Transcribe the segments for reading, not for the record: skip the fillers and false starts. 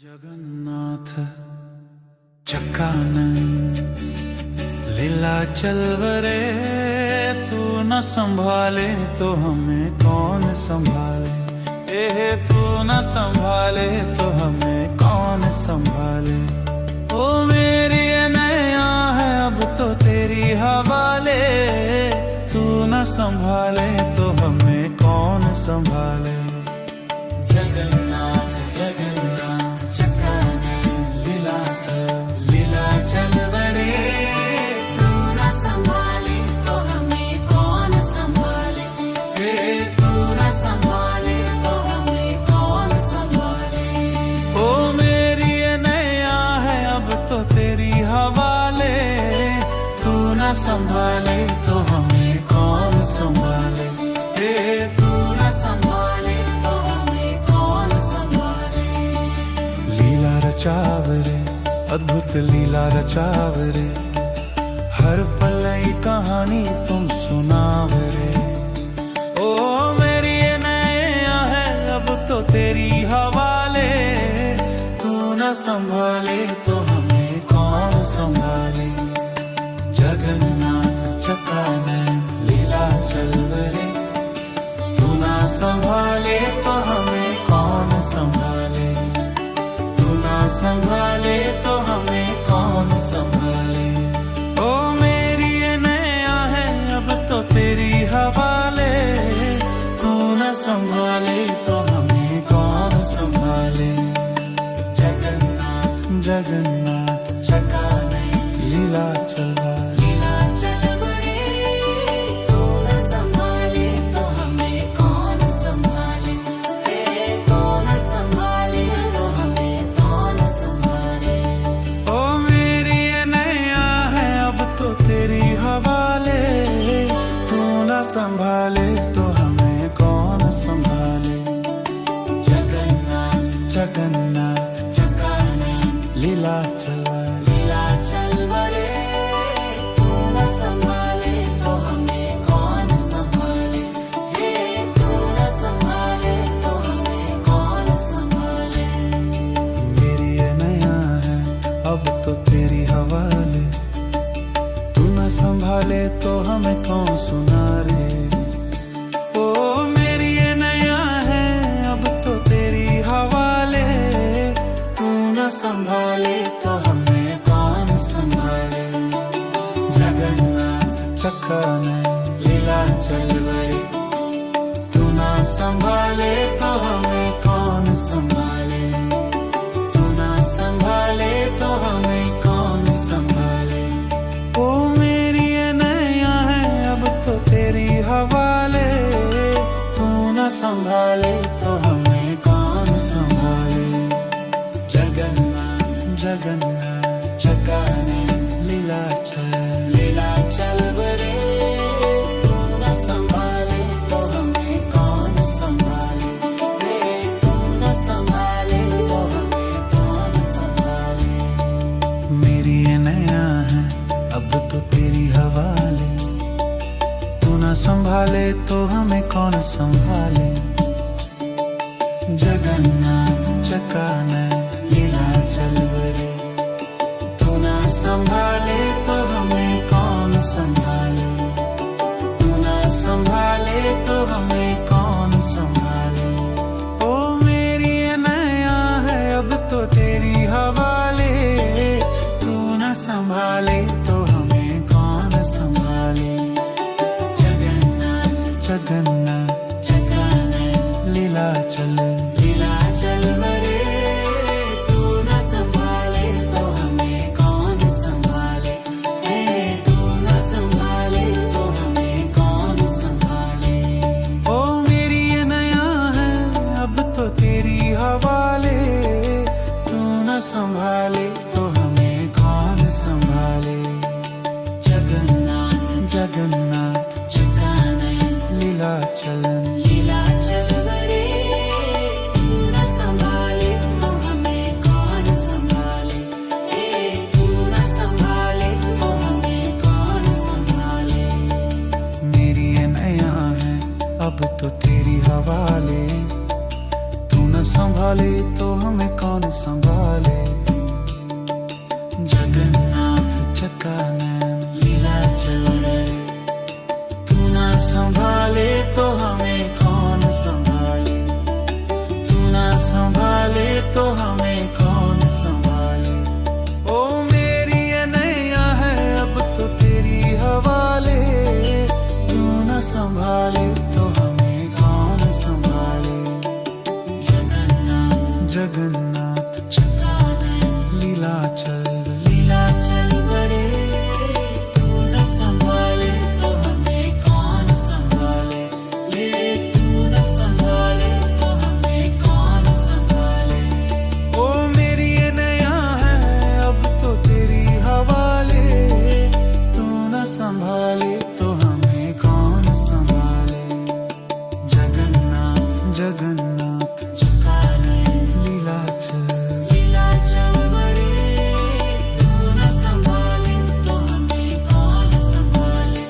जगन्नाथ चक्कानंद लीला चलवरे, तू न संभाले तो हमें कौन संभाले। तू न संभाले तो हमें कौन संभाले। ओ मेरी नैया है अब तो तेरी हवाले, तू न संभाले तो हमें कौन संभाले। जगन्नाथ जगन्नाथ चक्कानंद लीला चलवरे, तू न संभाले तो हमें कौन संभाले। तू न संभाले तो हमें कौन संभाले। ओ मेरी नैया है अब तो तेरी हवाले, तू न संभाले तो हमें कौन संभाले। तू न संभाले तो हमें कौन संभाले। लीला रचावरे अद्भुत लीला रचावरे, हर पल नई कहानी तुम सुनावरे। ओ मेरी ये नैया है अब तो तेरी हवाले, तू न संभाले तो हमें कौन संभाले। जगन्नाथ चक्कानंद लीला चलवरे, तू न संभाले तो हमें कौन संभाले। तू न संभाले तो हमें कौन संभाले। ओ मेरी ये नैया है अब तो तेरी हवाले, तू न संभाले तो हमें कौन संभाले। जगन्नाथ जगन्नाथ चक्कानंद लीला चलवरे, लीला चलवरे, तू न संभाले तो हमें कौन संभाले। तू न संभाले तो हमें कौन संभाले। ओ मेरी ये नैया है अब तो तेरी हवाले, तू न संभाले तो हमें कौन संभाले। जगन्नाथ जगन्नाथ चक्कानंद लीला चलवरे, लीला चलवरे, तू न संभाले तो हमें कौन संभाले। तू न संभाले तो हमें कौन संभाले। मेरी ये नैया है अब तो तेरी हवाले, तू न संभाले तो हमें कौन सुनारे। ओ मेरी ये नैया है अब तो तेरी हवाले, तू न संभाले तो हमें कौन संभाले। जगन्नाथ चक्कानंद लीला चलवरे, तू न संभाले तो हमें कौन संभाले। तू न संभाले तो हमें कौन संभाले। ओ मेरी ये नैया है अब तो तेरी हवाले, तू न संभाले तो हमें कौन संभाले। जगन्नाथ जगन्नाथ चक्कानंद लीला लीला चलवरे, तू न संभाले तो हमें कौन संभाले। तू न संभाले तो हमें कौन संभाले। मेरी ये नैया है अब तो तेरी हवाले, तू न संभाले तो हमें कौन संभाले। जगन्नाथ चक्कानंद लीला चलवरे, तू न संभाले तो हमें कौन संभाले। तू न संभाले तो हमें कौन संभाले। ओ मेरी ये नैया है अब तो तेरी हवाले, तू न संभाले तो हमें कौन संभाले। जगन्नाथ जगन्नाथ चक्कानंद लीला चल लीला चलवरे, तू न संभाले लीलाचल लीलाचल बड़े तू न संभाले तो हमें कौन संभाले, ये तू न संभाले तो हमें कौन संभाले। ओ मेरी ये नया है अब तो तेरी हवाले, तू न संभाले तो हमें कौन संभाले। जगन्नाथ जगन्नाथ चकाने लीलाचल लीलाचल बड़े तू न संभाले तो हमें कौन संभाले,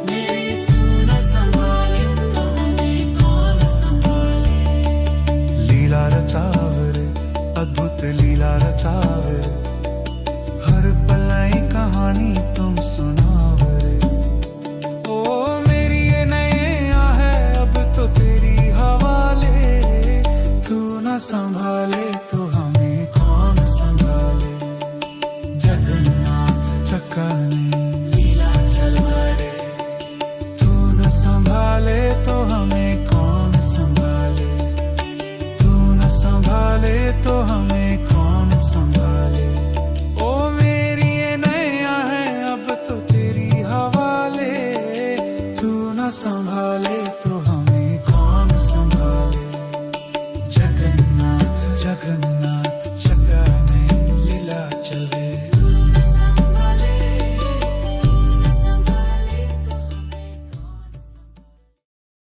मेरे तू न संभाले तो हमें कौन संभाले। लीला रचावे अद्भुत लीला रचावे, हर पल नई कहानी तुम सुनावे। ओ मेरी ये नया है अब तो तेरी हवाले, तू न संभाले